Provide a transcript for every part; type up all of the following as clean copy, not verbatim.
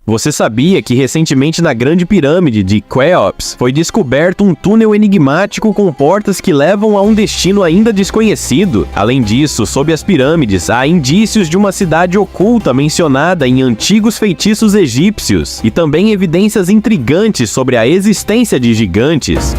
Você sabia que recentemente na Grande Pirâmide de Quéops foi descoberto um túnel enigmático com portas que levam a um destino ainda desconhecido? Além disso, sob as pirâmides há indícios de uma cidade oculta mencionada em antigos feitiços egípcios e também evidências intrigantes sobre a existência de gigantes.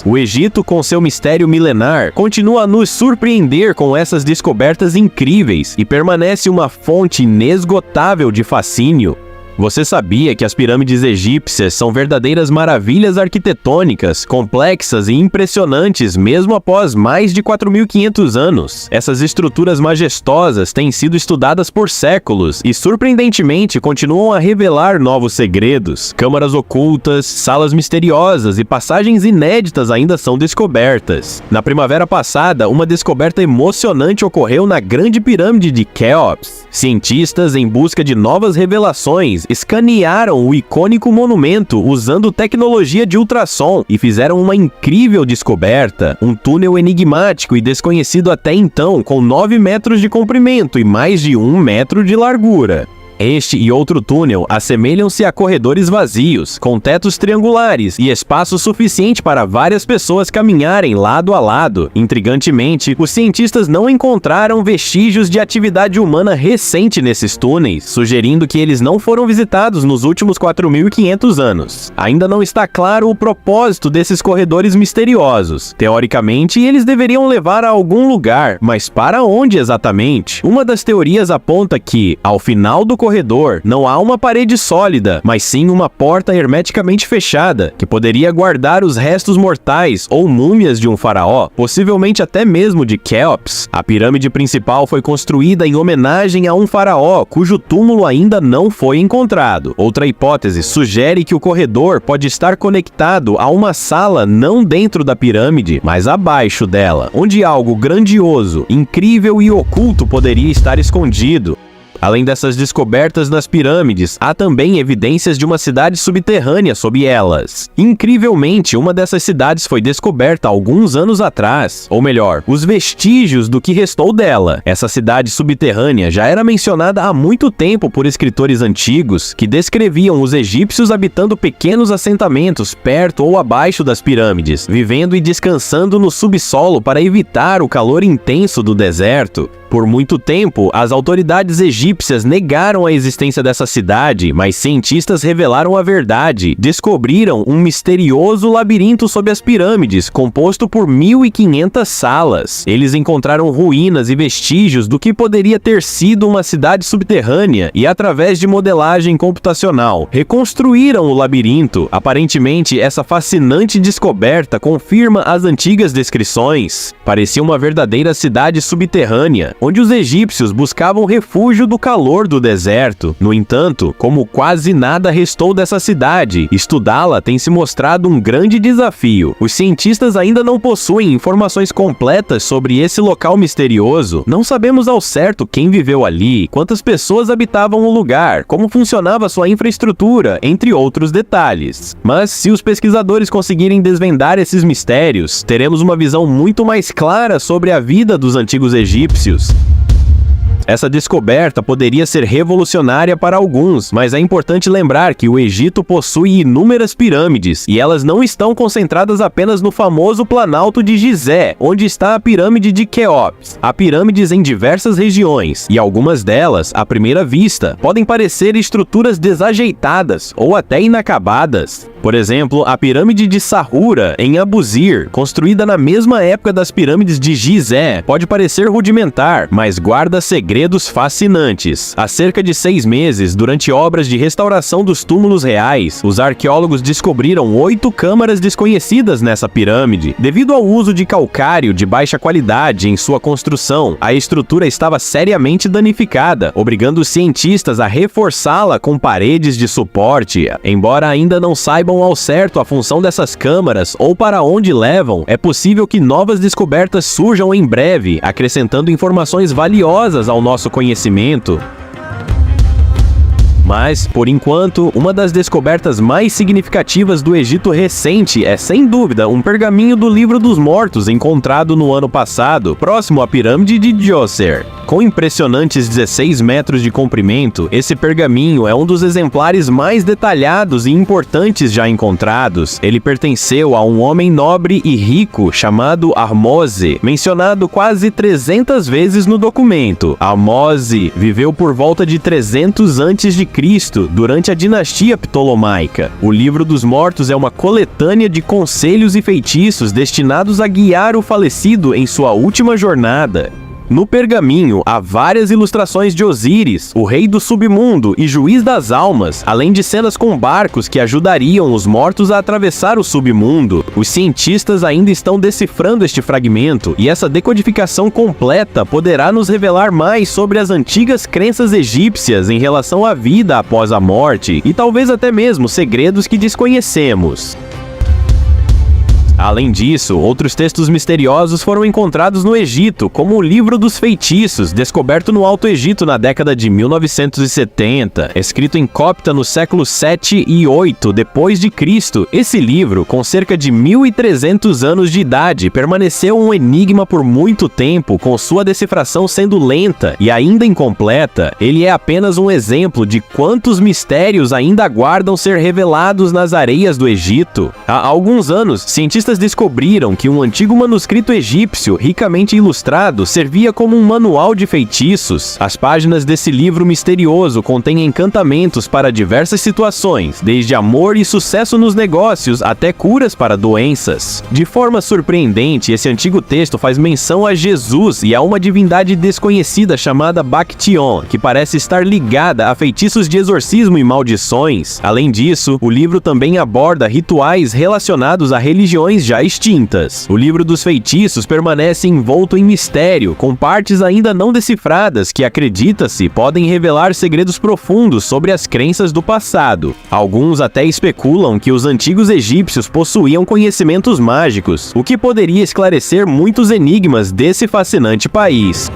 O Egito, com seu mistério milenar, continua a nos surpreender com essas descobertas incríveis e permanece uma fonte inesgotável de fascínio. Você sabia que as pirâmides egípcias são verdadeiras maravilhas arquitetônicas, complexas e impressionantes mesmo após mais de 4.500 anos? Essas estruturas majestosas têm sido estudadas por séculos e, surpreendentemente, continuam a revelar novos segredos. Câmaras ocultas, salas misteriosas e passagens inéditas ainda são descobertas. Na primavera passada, uma descoberta emocionante ocorreu na Grande Pirâmide de Quéops. Cientistas, em busca de novas revelações, escanearam o icônico monumento usando tecnologia de ultrassom e fizeram uma incrível descoberta: um túnel enigmático e desconhecido até então, com 9 metros de comprimento e mais de 1 metro de largura. Este e outro túnel assemelham-se a corredores vazios, com tetos triangulares e espaço suficiente para várias pessoas caminharem lado a lado. Intrigantemente, os cientistas não encontraram vestígios de atividade humana recente nesses túneis, sugerindo que eles não foram visitados nos últimos 4.500 anos. Ainda não está claro o propósito desses corredores misteriosos. Teoricamente, eles deveriam levar a algum lugar, mas para onde exatamente? Uma das teorias aponta que, ao final do corredor, não há uma parede sólida, mas sim uma porta hermeticamente fechada, que poderia guardar os restos mortais ou múmias de um faraó, possivelmente até mesmo de Quéops. A pirâmide principal foi construída em homenagem a um faraó, cujo túmulo ainda não foi encontrado. Outra hipótese sugere que o corredor pode estar conectado a uma sala não dentro da pirâmide, mas abaixo dela, onde algo grandioso, incrível e oculto poderia estar escondido. Além dessas descobertas nas pirâmides, há também evidências de uma cidade subterrânea sob elas. Incrivelmente, uma dessas cidades foi descoberta alguns anos atrás, ou melhor, os vestígios do que restou dela. Essa cidade subterrânea já era mencionada há muito tempo por escritores antigos que descreviam os egípcios habitando pequenos assentamentos perto ou abaixo das pirâmides, vivendo e descansando no subsolo para evitar o calor intenso do deserto. Por muito tempo, as autoridades egípcias negaram a existência dessa cidade, mas cientistas revelaram a verdade. Descobriram um misterioso labirinto sob as pirâmides, composto por 1.500 salas. Eles encontraram ruínas e vestígios do que poderia ter sido uma cidade subterrânea e, através de modelagem computacional, reconstruíram o labirinto. Aparentemente, essa fascinante descoberta confirma as antigas descrições. Parecia uma verdadeira cidade subterrânea, onde os egípcios buscavam refúgio do calor do deserto. No entanto, como quase nada restou dessa cidade, estudá-la tem se mostrado um grande desafio. Os cientistas ainda não possuem informações completas sobre esse local misterioso. Não sabemos ao certo quem viveu ali, quantas pessoas habitavam o lugar, como funcionava sua infraestrutura, entre outros detalhes. Mas se os pesquisadores conseguirem desvendar esses mistérios, teremos uma visão muito mais clara sobre a vida dos antigos egípcios. Essa descoberta poderia ser revolucionária para alguns, mas é importante lembrar que o Egito possui inúmeras pirâmides, e elas não estão concentradas apenas no famoso Planalto de Gizé, onde está a pirâmide de Quéops. Há pirâmides em diversas regiões, e algumas delas, à primeira vista, podem parecer estruturas desajeitadas ou até inacabadas. Por exemplo, a pirâmide de Sahura, em Abusir, construída na mesma época das pirâmides de Gizé, pode parecer rudimentar, mas guarda segredos fascinantes. Há cerca de 6 meses, durante obras de restauração dos túmulos reais, os arqueólogos descobriram 8 câmaras desconhecidas nessa pirâmide. Devido ao uso de calcário de baixa qualidade em sua construção, a estrutura estava seriamente danificada, obrigando os cientistas a reforçá-la com paredes de suporte. Embora ainda não saibam ao certo a função dessas câmaras ou para onde levam, é possível que novas descobertas surjam em breve, acrescentando informações valiosas ao nosso conhecimento. Mas, por enquanto, uma das descobertas mais significativas do Egito recente é, sem dúvida, um pergaminho do Livro dos Mortos encontrado no ano passado, próximo à pirâmide de Djoser. Com impressionantes 16 metros de comprimento, esse pergaminho é um dos exemplares mais detalhados e importantes já encontrados. Ele pertenceu a um homem nobre e rico chamado Ahmose, mencionado quase 300 vezes no documento. Ahmose viveu por volta de 300 a.C., durante a dinastia Ptolomaica. O Livro dos Mortos é uma coletânea de conselhos e feitiços destinados a guiar o falecido em sua última jornada. No pergaminho, há várias ilustrações de Osíris, o rei do submundo e juiz das almas, além de cenas com barcos que ajudariam os mortos a atravessar o submundo. Os cientistas ainda estão decifrando este fragmento, e essa decodificação completa poderá nos revelar mais sobre as antigas crenças egípcias em relação à vida após a morte, e talvez até mesmo segredos que desconhecemos. Além disso, outros textos misteriosos foram encontrados no Egito, como o Livro dos Feitiços, descoberto no Alto Egito na década de 1970, escrito em cópita no século 7 e 8 depois de Cristo. Esse livro, com cerca de 1.300 anos de idade, permaneceu um enigma por muito tempo, com sua decifração sendo lenta e ainda incompleta. Ele é apenas um exemplo de quantos mistérios ainda aguardam ser revelados nas areias do Egito. Há alguns anos, cientistas descobriram que um antigo manuscrito egípcio ricamente ilustrado servia como um manual de feitiços. As páginas desse livro misterioso contêm encantamentos para diversas situações, desde amor e sucesso nos negócios até curas para doenças. De forma surpreendente, esse antigo texto faz menção a Jesus e a uma divindade desconhecida chamada Baktion, que parece estar ligada a feitiços de exorcismo e maldições. Além disso, o livro também aborda rituais relacionados a religiões já extintas. O Livro dos Feitiços permanece envolto em mistério, com partes ainda não decifradas que, acredita-se, podem revelar segredos profundos sobre as crenças do passado. Alguns até especulam que os antigos egípcios possuíam conhecimentos mágicos, o que poderia esclarecer muitos enigmas desse fascinante país.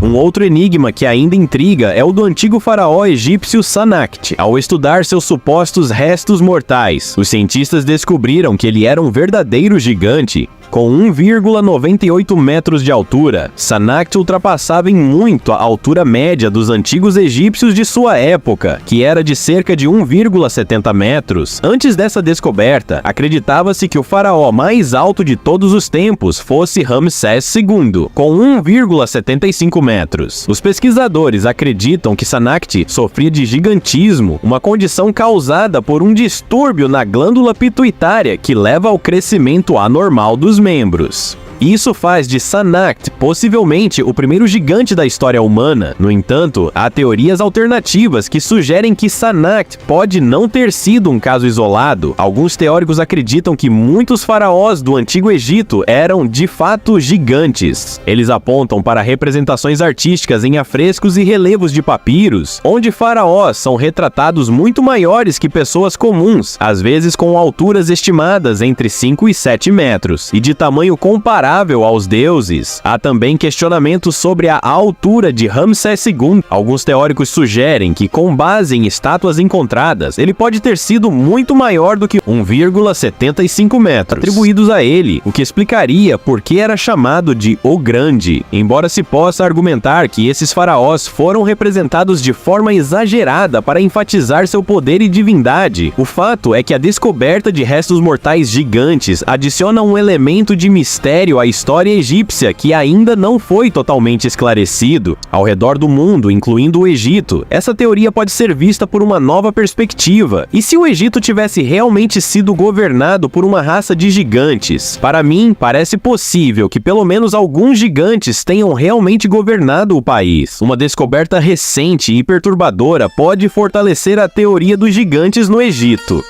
Um outro enigma que ainda intriga é o do antigo faraó egípcio Sanakht. Ao estudar seus supostos restos mortais, os cientistas descobriram que ele era um verdadeiro gigante. Com 1,98 metros de altura, Sanakht ultrapassava em muito a altura média dos antigos egípcios de sua época, que era de cerca de 1,70 metros. Antes dessa descoberta, acreditava-se que o faraó mais alto de todos os tempos fosse Ramsés II, com 1,75 metros. Os pesquisadores acreditam que Sanakht sofria de gigantismo, uma condição causada por um distúrbio na glândula pituitária que leva ao crescimento anormal dos membros. Isso faz de Sanakht possivelmente o primeiro gigante da história humana. No entanto, há teorias alternativas que sugerem que Sanakht pode não ter sido um caso isolado. Alguns teóricos acreditam que muitos faraós do Antigo Egito eram, de fato, gigantes. Eles apontam para representações artísticas em afrescos e relevos de papiros, onde faraós são retratados muito maiores que pessoas comuns, às vezes com alturas estimadas entre 5 e 7 metros, e de tamanho comparável aos deuses. Há também questionamentos sobre a altura de Ramsés II. Alguns teóricos sugerem que, com base em estátuas encontradas, ele pode ter sido muito maior do que 1,75 metros atribuídos a ele, o que explicaria por que era chamado de O Grande. Embora se possa argumentar que esses faraós foram representados de forma exagerada para enfatizar seu poder e divindade, o fato é que a descoberta de restos mortais gigantes adiciona um elemento de mistério à história egípcia que ainda não foi totalmente esclarecido. Ao redor do mundo, incluindo o Egito, essa teoria pode ser vista por uma nova perspectiva. E se o Egito tivesse realmente sido governado por uma raça de gigantes? Para mim, parece possível que pelo menos alguns gigantes tenham realmente governado o país. Uma descoberta recente e perturbadora pode fortalecer a teoria dos gigantes no Egito.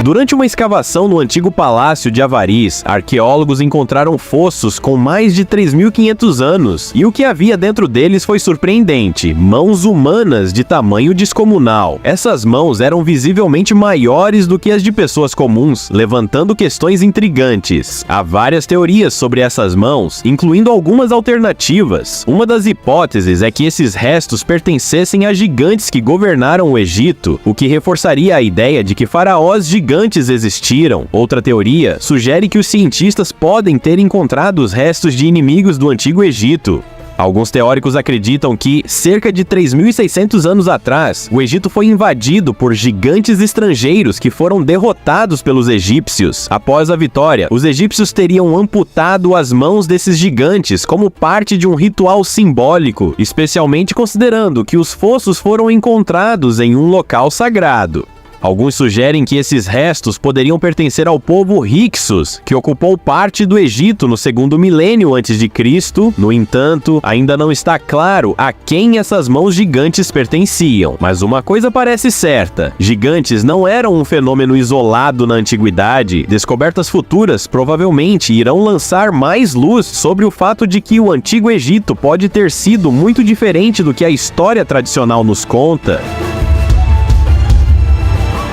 Durante uma escavação no antigo palácio de Avaris, arqueólogos encontraram fossos com mais de 3.500 anos, e o que havia dentro deles foi surpreendente: mãos humanas de tamanho descomunal. Essas mãos eram visivelmente maiores do que as de pessoas comuns, levantando questões intrigantes. Há várias teorias sobre essas mãos, incluindo algumas alternativas. Uma das hipóteses é que esses restos pertencessem a gigantes que governaram o Egito, o que reforçaria a ideia de que faraós gigantes existiram. Outra teoria sugere que os cientistas podem ter encontrado os restos de inimigos do Antigo Egito. Alguns teóricos acreditam que, cerca de 3.600 anos atrás, o Egito foi invadido por gigantes estrangeiros que foram derrotados pelos egípcios. Após a vitória, os egípcios teriam amputado as mãos desses gigantes como parte de um ritual simbólico, especialmente considerando que os fossos foram encontrados em um local sagrado. Alguns sugerem que esses restos poderiam pertencer ao povo Hyksos, que ocupou parte do Egito no segundo milênio antes de Cristo. No entanto, ainda não está claro a quem essas mãos gigantes pertenciam. Mas uma coisa parece certa: gigantes não eram um fenômeno isolado na antiguidade. Descobertas futuras provavelmente irão lançar mais luz sobre o fato de que o Antigo Egito pode ter sido muito diferente do que a história tradicional nos conta.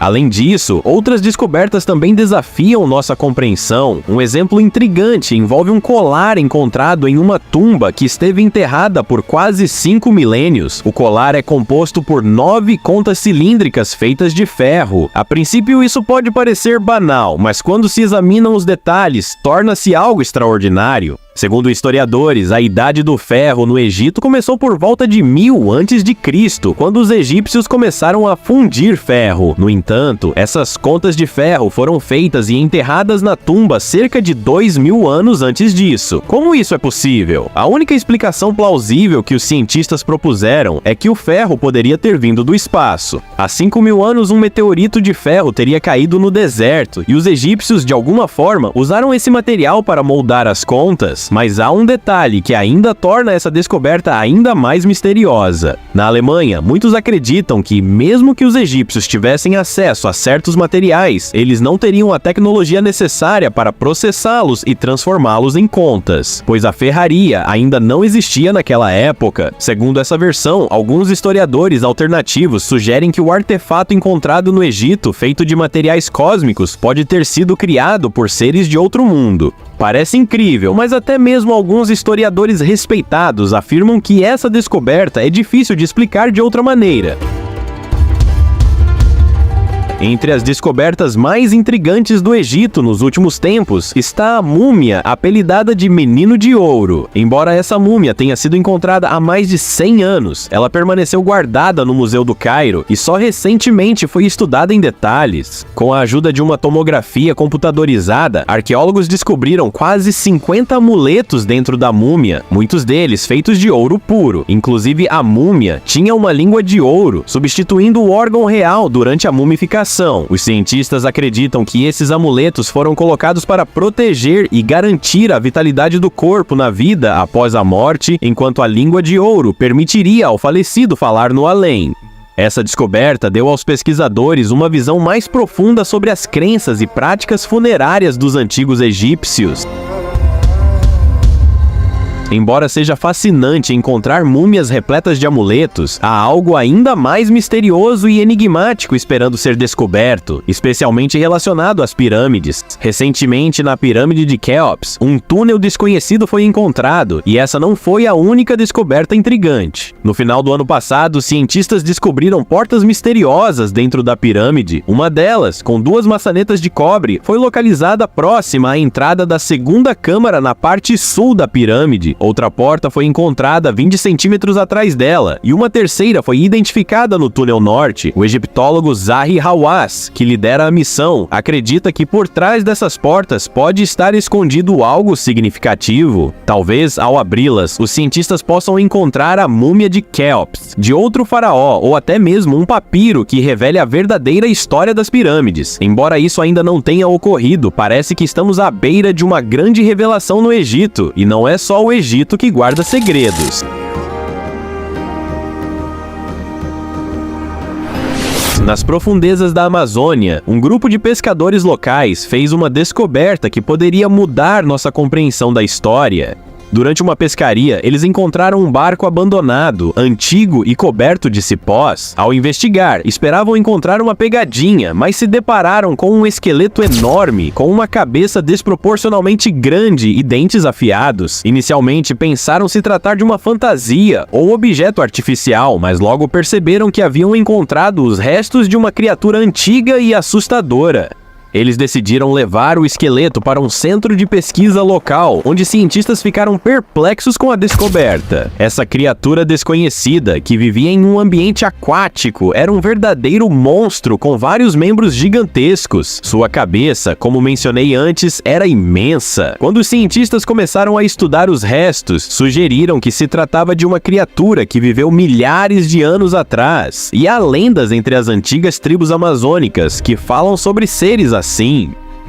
Além disso, outras descobertas também desafiam nossa compreensão. Um exemplo intrigante envolve um colar encontrado em uma tumba que esteve enterrada por quase 5 milênios. O colar é composto por 9 contas cilíndricas feitas de ferro. A princípio, isso pode parecer banal, mas quando se examinam os detalhes, torna-se algo extraordinário. Segundo historiadores, a Idade do Ferro no Egito começou por volta de 1000 a.C., quando os egípcios começaram a fundir ferro. No entanto, essas contas de ferro foram feitas e enterradas na tumba cerca de 2.000 anos antes disso. Como isso é possível? A única explicação plausível que os cientistas propuseram é que o ferro poderia ter vindo do espaço. Há 5.000 anos, um meteorito de ferro teria caído no deserto, e os egípcios, de alguma forma, usaram esse material para moldar as contas. Mas há um detalhe que ainda torna essa descoberta ainda mais misteriosa. Na Alemanha, muitos acreditam que, mesmo que os egípcios tivessem acesso a certos materiais, eles não teriam a tecnologia necessária para processá-los e transformá-los em contas, pois a ferraria ainda não existia naquela época. Segundo essa versão, alguns historiadores alternativos sugerem que o artefato encontrado no Egito, feito de materiais cósmicos, pode ter sido criado por seres de outro mundo. Parece incrível, mas até mesmo alguns historiadores respeitados afirmam que essa descoberta é difícil de explicar de outra maneira. Entre as descobertas mais intrigantes do Egito nos últimos tempos está a múmia apelidada de Menino de Ouro. Embora essa múmia tenha sido encontrada há mais de 100 anos, ela permaneceu guardada no Museu do Cairo e só recentemente foi estudada em detalhes. Com a ajuda de uma tomografia computadorizada, arqueólogos descobriram quase 50 amuletos dentro da múmia, muitos deles feitos de ouro puro. Inclusive, a múmia tinha uma língua de ouro, substituindo o órgão real durante a mumificação. Os cientistas acreditam que esses amuletos foram colocados para proteger e garantir a vitalidade do corpo na vida após a morte, enquanto a língua de ouro permitiria ao falecido falar no além. Essa descoberta deu aos pesquisadores uma visão mais profunda sobre as crenças e práticas funerárias dos antigos egípcios. Embora seja fascinante encontrar múmias repletas de amuletos, há algo ainda mais misterioso e enigmático esperando ser descoberto, especialmente relacionado às pirâmides. Recentemente, na pirâmide de Quéops, um túnel desconhecido foi encontrado, e essa não foi a única descoberta intrigante. No final do ano passado, cientistas descobriram portas misteriosas dentro da pirâmide. Uma delas, com 2 maçanetas de cobre, foi localizada próxima à entrada da segunda câmara na parte sul da pirâmide. Outra porta foi encontrada 20 centímetros atrás dela, e uma terceira foi identificada no túnel norte. O egiptólogo Zahi Hawass, que lidera a missão, acredita que por trás dessas portas pode estar escondido algo significativo. Talvez, ao abri-las, os cientistas possam encontrar a múmia de Quéops, de outro faraó, ou até mesmo um papiro que revele a verdadeira história das pirâmides. Embora isso ainda não tenha ocorrido, parece que estamos à beira de uma grande revelação no Egito, e não é só o Egito que guarda segredos. nas profundezas da Amazônia, um grupo de pescadores locais fez uma descoberta que poderia mudar nossa compreensão da história. Durante uma pescaria, eles encontraram um barco abandonado, antigo e coberto de cipós. Ao investigar, esperavam encontrar uma pegadinha, mas se depararam com um esqueleto enorme, com uma cabeça desproporcionalmente grande e dentes afiados. Inicialmente, pensaram se tratar de uma fantasia ou objeto artificial, mas logo perceberam que haviam encontrado os restos de uma criatura antiga e assustadora. Eles decidiram levar o esqueleto para um centro de pesquisa local, onde cientistas ficaram perplexos com a descoberta. Essa criatura desconhecida, que vivia em um ambiente aquático, era um verdadeiro monstro com vários membros gigantescos. Sua cabeça, como mencionei antes, era imensa. Quando os cientistas começaram a estudar os restos, sugeriram que se tratava de uma criatura que viveu milhares de anos atrás. E há lendas entre as antigas tribos amazônicas que falam sobre seres assim.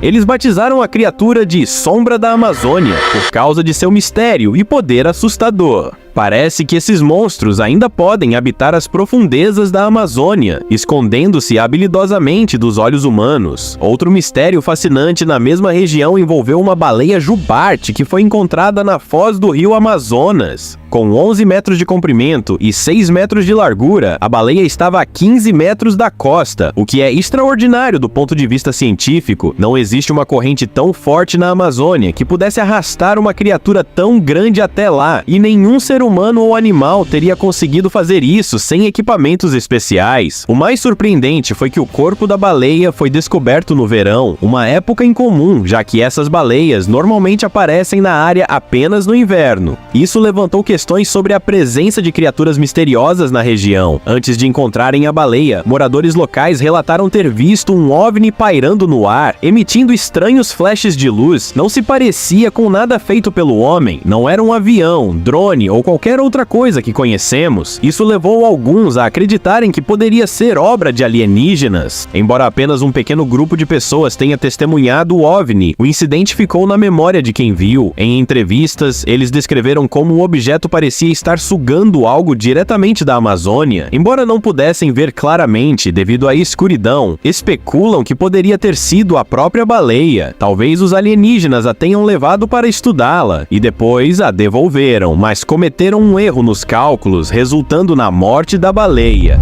Eles batizaram a criatura de Sombra da Amazônia por causa de seu mistério e poder assustador. Parece que esses monstros ainda podem habitar as profundezas da Amazônia, escondendo-se habilidosamente dos olhos humanos. Outro mistério fascinante na mesma região envolveu uma baleia jubarte que foi encontrada na foz do rio Amazonas. Com 11 metros de comprimento e 6 metros de largura, a baleia estava a 15 metros da costa, o que é extraordinário do ponto de vista científico. Não existe uma corrente tão forte na Amazônia que pudesse arrastar uma criatura tão grande até lá, e nenhum ser humano ou animal teria conseguido fazer isso sem equipamentos especiais. O mais surpreendente foi que o corpo da baleia foi descoberto no verão, uma época incomum, já que essas baleias normalmente aparecem na área apenas no inverno. Isso levantou questões sobre a presença de criaturas misteriosas na região. Antes de encontrarem a baleia, moradores locais relataram ter visto um OVNI pairando no ar, emitindo estranhos flashes de luz. Não se parecia com nada feito pelo homem, não era um avião, drone ou qualquer outra coisa que conhecemos. Isso levou alguns a acreditarem que poderia ser obra de alienígenas. Embora apenas um pequeno grupo de pessoas tenha testemunhado o OVNI, o incidente ficou na memória de quem viu. Em entrevistas, eles descreveram como o objeto parecia estar sugando algo diretamente da Amazônia. Embora não pudessem ver claramente devido à escuridão, especulam que poderia ter sido a própria baleia. Talvez os alienígenas a tenham levado para estudá-la e depois a devolveram, mas cometeram um erro nos cálculos, resultando na morte da baleia.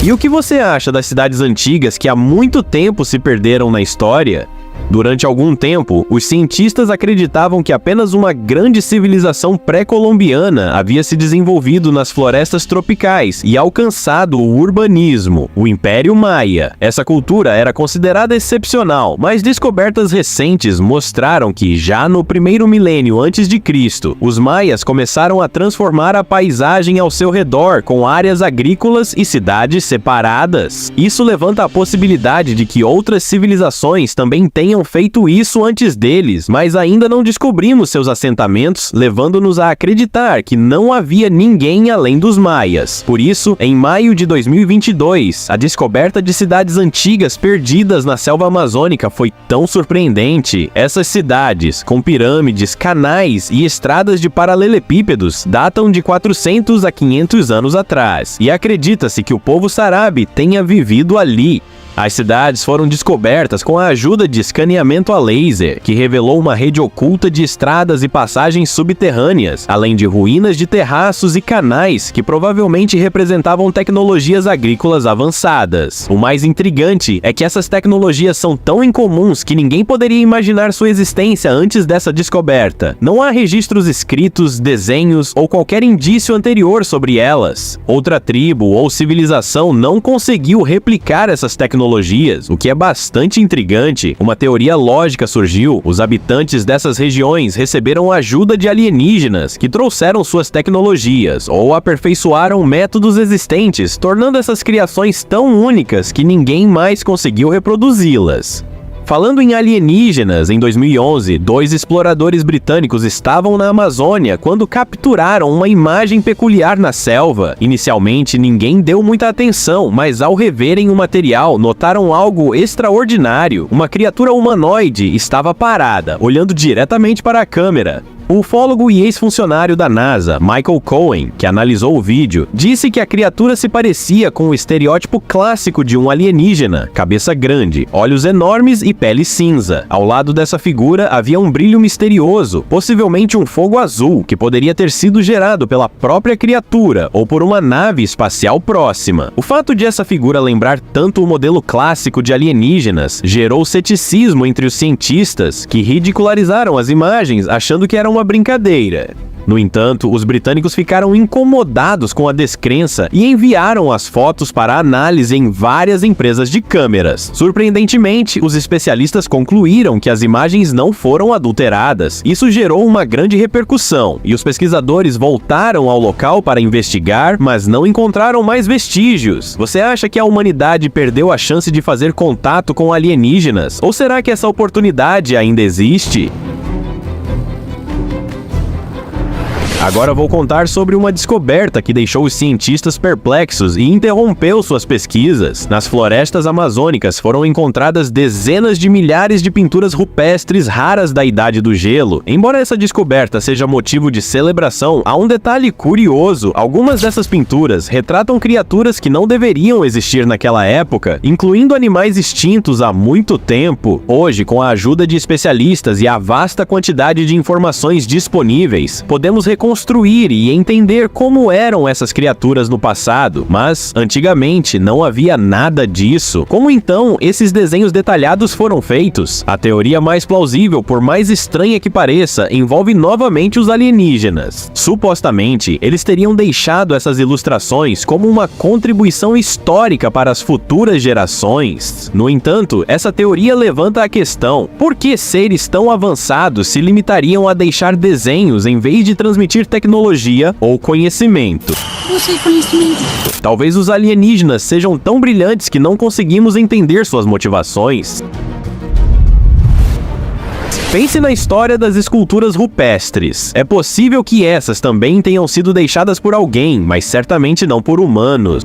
E o que você acha das cidades antigas que há muito tempo se perderam na história? Durante algum tempo, os cientistas acreditavam que apenas uma grande civilização pré-colombiana havia se desenvolvido nas florestas tropicais e alcançado o urbanismo, o Império Maia. Essa cultura era considerada excepcional, mas descobertas recentes mostraram que, já no primeiro milênio antes de Cristo, os maias começaram a transformar a paisagem ao seu redor com áreas agrícolas e cidades separadas. Isso levanta a possibilidade de que outras civilizações também tenham feito isso antes deles, mas ainda não descobrimos seus assentamentos, levando-nos a acreditar que não havia ninguém além dos maias. Por isso, em maio de 2022, a descoberta de cidades antigas perdidas na selva amazônica foi tão surpreendente. Essas cidades, com pirâmides, canais e estradas de paralelepípedos, datam de 400 a 500 anos atrás, e acredita-se que o povo Sarabi tenha vivido ali. As cidades foram descobertas com a ajuda de escaneamento a laser, que revelou uma rede oculta de estradas e passagens subterrâneas, além de ruínas de terraços e canais que provavelmente representavam tecnologias agrícolas avançadas. O mais intrigante é que essas tecnologias são tão incomuns que ninguém poderia imaginar sua existência antes dessa descoberta. Não há registros escritos, desenhos ou qualquer indício anterior sobre elas. Outra tribo ou civilização não conseguiu replicar essas tecnologias, o que é bastante intrigante. Uma teoria lógica surgiu: os habitantes dessas regiões receberam ajuda de alienígenas que trouxeram suas tecnologias ou aperfeiçoaram métodos existentes, tornando essas criações tão únicas que ninguém mais conseguiu reproduzi-las. Falando em alienígenas, em 2011, 2 exploradores britânicos estavam na Amazônia quando capturaram uma imagem peculiar na selva. Inicialmente, ninguém deu muita atenção, mas ao reverem o material, notaram algo extraordinário. Uma criatura humanoide estava parada, olhando diretamente para a câmera. O ufólogo e ex-funcionário da NASA, Michael Cohen, que analisou o vídeo, disse que a criatura se parecia com o estereótipo clássico de um alienígena: cabeça grande, olhos enormes e pele cinza. Ao lado dessa figura havia um brilho misterioso, possivelmente um fogo azul, que poderia ter sido gerado pela própria criatura ou por uma nave espacial próxima. O fato de essa figura lembrar tanto o modelo clássico de alienígenas gerou ceticismo entre os cientistas, que ridicularizaram as imagens achando que era uma brincadeira. No entanto, os britânicos ficaram incomodados com a descrença e enviaram as fotos para análise em várias empresas de câmeras. Surpreendentemente, os especialistas concluíram que as imagens não foram adulteradas. Isso gerou uma grande repercussão, e os pesquisadores voltaram ao local para investigar, mas não encontraram mais vestígios. Você acha que a humanidade perdeu a chance de fazer contato com alienígenas? Ou será que essa oportunidade ainda existe? Agora vou contar sobre uma descoberta que deixou os cientistas perplexos e interrompeu suas pesquisas. Nas florestas amazônicas foram encontradas dezenas de milhares de pinturas rupestres raras da Idade do Gelo. Embora essa descoberta seja motivo de celebração, há um detalhe curioso: algumas dessas pinturas retratam criaturas que não deveriam existir naquela época, incluindo animais extintos há muito tempo. Hoje, com a ajuda de especialistas e a vasta quantidade de informações disponíveis, podemos reconstruir e entender como eram essas criaturas no passado, mas antigamente não havia nada disso. Como então esses desenhos detalhados foram feitos? A teoria mais plausível, por mais estranha que pareça, envolve novamente os alienígenas. Supostamente, eles teriam deixado essas ilustrações como uma contribuição histórica para as futuras gerações. No entanto, essa teoria levanta a questão: por que seres tão avançados se limitariam a deixar desenhos em vez de transmitir tecnologia ou conhecimento? Talvez os alienígenas sejam tão brilhantes que não conseguimos entender suas motivações. Pense na história das esculturas rupestres. É possível que essas também tenham sido deixadas por alguém, mas certamente não por humanos.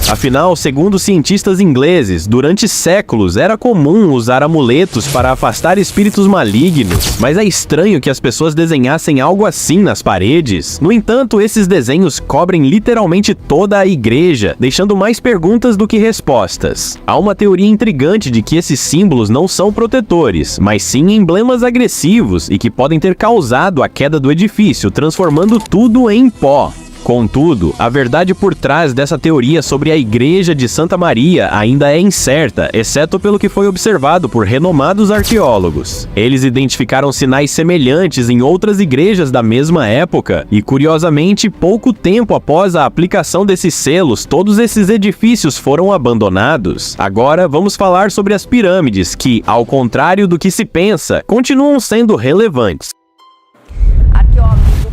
Afinal, segundo cientistas ingleses, durante séculos era comum usar amuletos para afastar espíritos malignos, mas é estranho que as pessoas desenhassem algo assim nas paredes. No entanto, esses desenhos cobrem literalmente toda a igreja, deixando mais perguntas do que respostas. Há uma teoria intrigante de que esses símbolos não são protetores, mas sim emblemas agressivos e que podem ter causado a queda do edifício, transformando tudo em pó. Contudo, a verdade por trás dessa teoria sobre a Igreja de Santa Maria ainda é incerta, exceto pelo que foi observado por renomados arqueólogos. Eles identificaram sinais semelhantes em outras igrejas da mesma época, e curiosamente, pouco tempo após a aplicação desses selos, todos esses edifícios foram abandonados. Agora, vamos falar sobre as pirâmides, que, ao contrário do que se pensa, continuam sendo relevantes.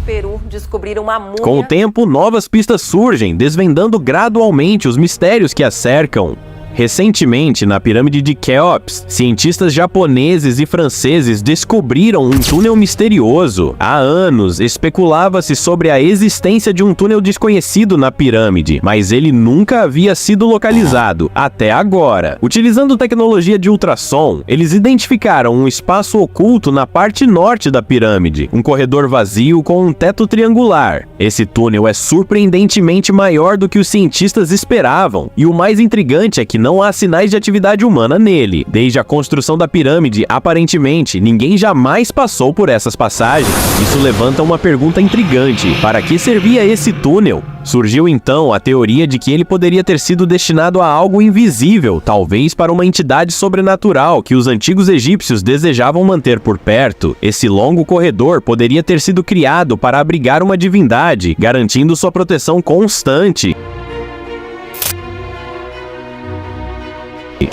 Peru descobriram uma múmia. Com o tempo, novas pistas surgem, desvendando gradualmente os mistérios que a cercam. Recentemente, na pirâmide de Quéops, cientistas japoneses e franceses descobriram um túnel misterioso. Há anos, especulava-se sobre a existência de um túnel desconhecido na pirâmide, mas ele nunca havia sido localizado, até agora. Utilizando tecnologia de ultrassom, eles identificaram um espaço oculto na parte norte da pirâmide, um corredor vazio com um teto triangular. Esse túnel é surpreendentemente maior do que os cientistas esperavam, e o mais intrigante é que não há sinais de atividade humana nele. Desde a construção da pirâmide, aparentemente, ninguém jamais passou por essas passagens. Isso levanta uma pergunta intrigante: para que servia esse túnel? Surgiu então a teoria de que ele poderia ter sido destinado a algo invisível, talvez para uma entidade sobrenatural que os antigos egípcios desejavam manter por perto. Esse longo corredor poderia ter sido criado para abrigar uma divindade, garantindo sua proteção constante.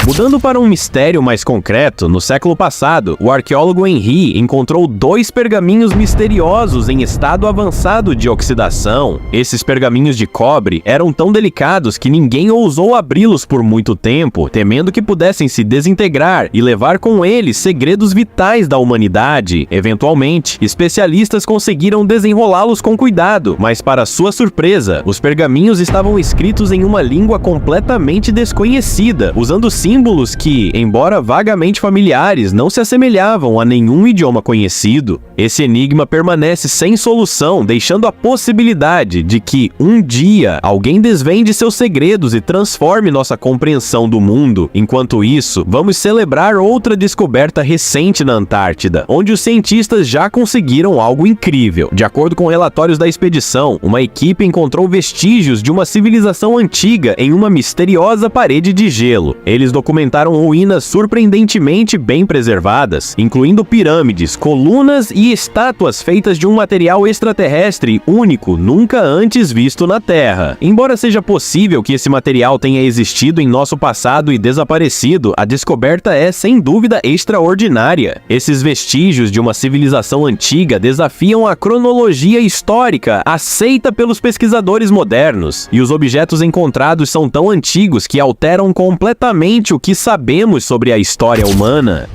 Mudando para um mistério mais concreto, no século passado, o arqueólogo Henry encontrou 2 pergaminhos misteriosos em estado avançado de oxidação. Esses pergaminhos de cobre eram tão delicados que ninguém ousou abri-los por muito tempo, temendo que pudessem se desintegrar e levar com eles segredos vitais da humanidade. Eventualmente, especialistas conseguiram desenrolá-los com cuidado, mas para sua surpresa, os pergaminhos estavam escritos em uma língua completamente desconhecida, usando símbolos que, embora vagamente familiares, não se assemelhavam a nenhum idioma conhecido. Esse enigma permanece sem solução, deixando a possibilidade de que, um dia, alguém desvende seus segredos e transforme nossa compreensão do mundo. Enquanto isso, vamos celebrar outra descoberta recente na Antártida, onde os cientistas já conseguiram algo incrível. De acordo com relatórios da expedição, uma equipe encontrou vestígios de uma civilização antiga em uma misteriosa parede de gelo. Eles documentaram ruínas surpreendentemente bem preservadas, incluindo pirâmides, colunas e estátuas feitas de um material extraterrestre único, nunca antes visto na Terra. Embora seja possível que esse material tenha existido em nosso passado e desaparecido, a descoberta é, sem dúvida, extraordinária. Esses vestígios de uma civilização antiga desafiam a cronologia histórica aceita pelos pesquisadores modernos, e os objetos encontrados são tão antigos que alteram completamente o que sabemos sobre a história humana.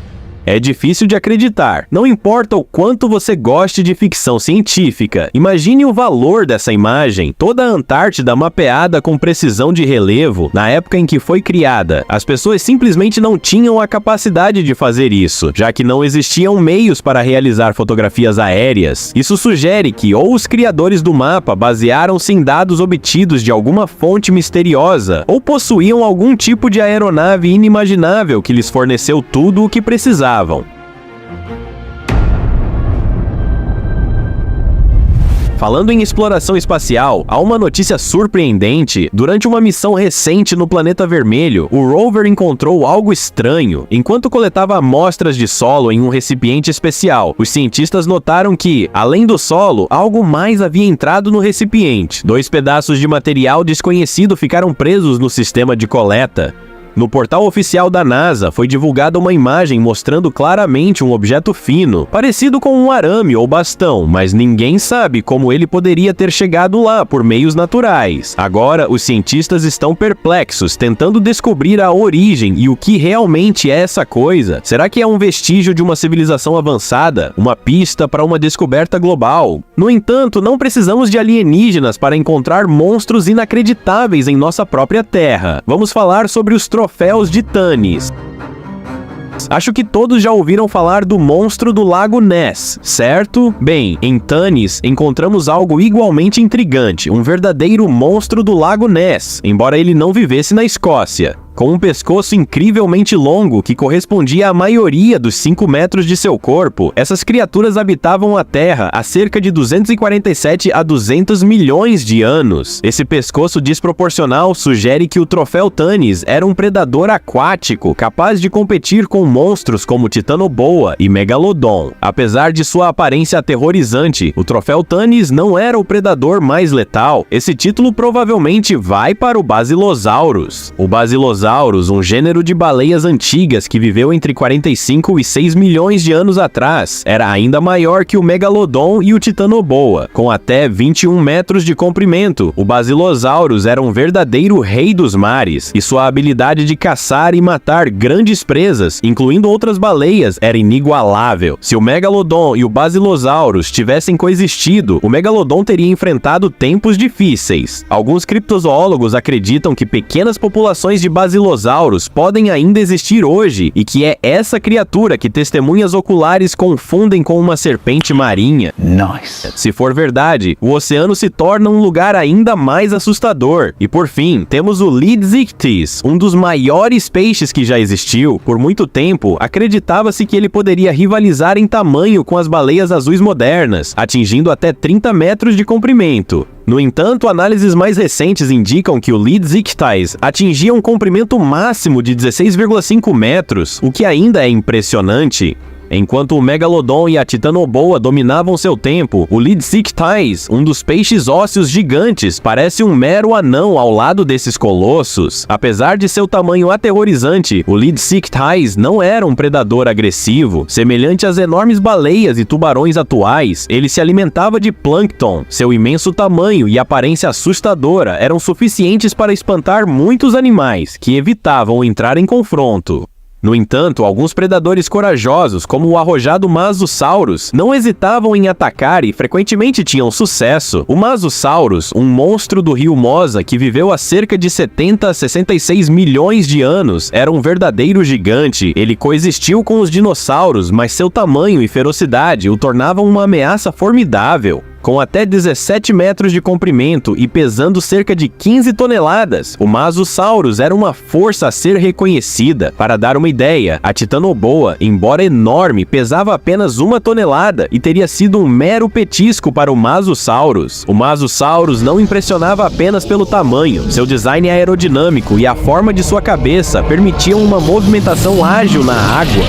É difícil de acreditar. Não importa o quanto você goste de ficção científica, imagine o valor dessa imagem. Toda a Antártida mapeada com precisão de relevo na época em que foi criada. As pessoas simplesmente não tinham a capacidade de fazer isso, já que não existiam meios para realizar fotografias aéreas. Isso sugere que ou os criadores do mapa basearam-se em dados obtidos de alguma fonte misteriosa, ou possuíam algum tipo de aeronave inimaginável que lhes forneceu tudo o que precisavam. Falando em exploração espacial, há uma notícia surpreendente. Durante uma missão recente no planeta vermelho, o rover encontrou algo estranho. Enquanto coletava amostras de solo em um recipiente especial, os cientistas notaram que, além do solo, algo mais havia entrado no recipiente. 2 pedaços de material desconhecido ficaram presos no sistema de coleta. No portal oficial da NASA foi divulgada uma imagem mostrando claramente um objeto fino, parecido com um arame ou bastão, mas ninguém sabe como ele poderia ter chegado lá por meios naturais. Agora, os cientistas estão perplexos, tentando descobrir a origem e o que realmente é essa coisa. Será que é um vestígio de uma civilização avançada? Uma pista para uma descoberta global? No entanto, não precisamos de alienígenas para encontrar monstros inacreditáveis em nossa própria Terra. Vamos falar sobre os troféus de Tanis. Acho que todos já ouviram falar do monstro do Lago Ness, certo? Bem, em Tanis encontramos algo igualmente intrigante, um verdadeiro monstro do Lago Ness, embora ele não vivesse na Escócia. Com um pescoço incrivelmente longo que correspondia à maioria dos 5 metros de seu corpo, essas criaturas habitavam a Terra há cerca de 247 a 200 milhões de anos. Esse pescoço desproporcional sugere que o troféu Tanis era um predador aquático, capaz de competir com monstros como Titanoboa e Megalodon. Apesar de sua aparência aterrorizante, o troféu Tanis não era o predador mais letal. Esse título provavelmente vai para o Basilosaurus. O Basilosaurus, um gênero de baleias antigas que viveu entre 45 e 6 milhões de anos atrás, era ainda maior que o Megalodon e o Titanoboa, com até 21 metros de comprimento. O Basilosaurus era um verdadeiro rei dos mares, e sua habilidade de caçar e matar grandes presas, incluindo outras baleias, era inigualável. Se o Megalodon e o Basilosaurus tivessem coexistido, o Megalodon teria enfrentado tempos difíceis. Alguns criptozoólogos acreditam que pequenas populações de Basilosaurus podem ainda existir hoje, e que é essa criatura que testemunhas oculares confundem com uma serpente marinha. Nice. Se for verdade, o oceano se torna um lugar ainda mais assustador. E por fim, temos o Leedsichthys, um dos maiores peixes que já existiu. Por muito tempo, acreditava-se que ele poderia rivalizar em tamanho com as baleias azuis modernas, atingindo até 30 metros de comprimento. No entanto, análises mais recentes indicam que o Leedsichthys atingia um comprimento máximo de 16,5 metros, o que ainda é impressionante. Enquanto o Megalodon e a Titanoboa dominavam seu tempo, o Leedsichthys, um dos peixes ósseos gigantes, parece um mero anão ao lado desses colossos. Apesar de seu tamanho aterrorizante, o Leedsichthys não era um predador agressivo. Semelhante às enormes baleias e tubarões atuais, ele se alimentava de plâncton. Seu imenso tamanho e aparência assustadora eram suficientes para espantar muitos animais, que evitavam entrar em confronto. No entanto, alguns predadores corajosos, como o arrojado Mazusaurus, não hesitavam em atacar e frequentemente tinham sucesso. O Mazusaurus, um monstro do rio Mosa que viveu há cerca de 70 a 66 milhões de anos, era um verdadeiro gigante. Ele coexistiu com os dinossauros, mas seu tamanho e ferocidade o tornavam uma ameaça formidável. Com até 17 metros de comprimento e pesando cerca de 15 toneladas, o Mazusaurus era uma força a ser reconhecida. Para dar uma ideia, a Titanoboa, embora enorme, pesava apenas 1 tonelada e teria sido um mero petisco para o Mazusaurus. O Mazusaurus não impressionava apenas pelo tamanho, seu design aerodinâmico e a forma de sua cabeça permitiam uma movimentação ágil na água.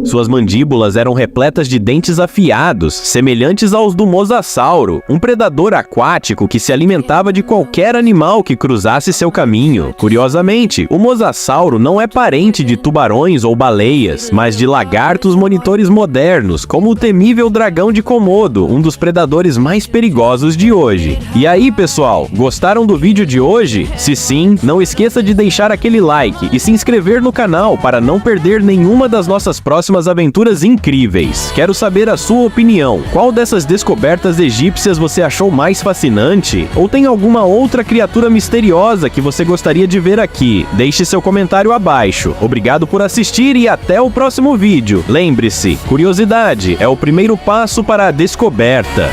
Suas mandíbulas eram repletas de dentes afiados, semelhantes aos do Mosasauro, um predador aquático que se alimentava de qualquer animal que cruzasse seu caminho. Curiosamente, o Mosasauro não é parente de tubarões ou baleias, mas de lagartos monitores modernos, como o temível dragão de Komodo, um dos predadores mais perigosos de hoje. E aí, pessoal, gostaram do vídeo de hoje? Se sim, não esqueça de deixar aquele like e se inscrever no canal para não perder nenhuma das nossas próximas aventuras incríveis. Quero saber a sua opinião. Qual dessas descobertas egípcias você achou mais fascinante? Ou tem alguma outra criatura misteriosa que você gostaria de ver aqui? Deixe seu comentário abaixo. Obrigado por assistir e até o próximo vídeo. Lembre-se, curiosidade é o primeiro passo para a descoberta.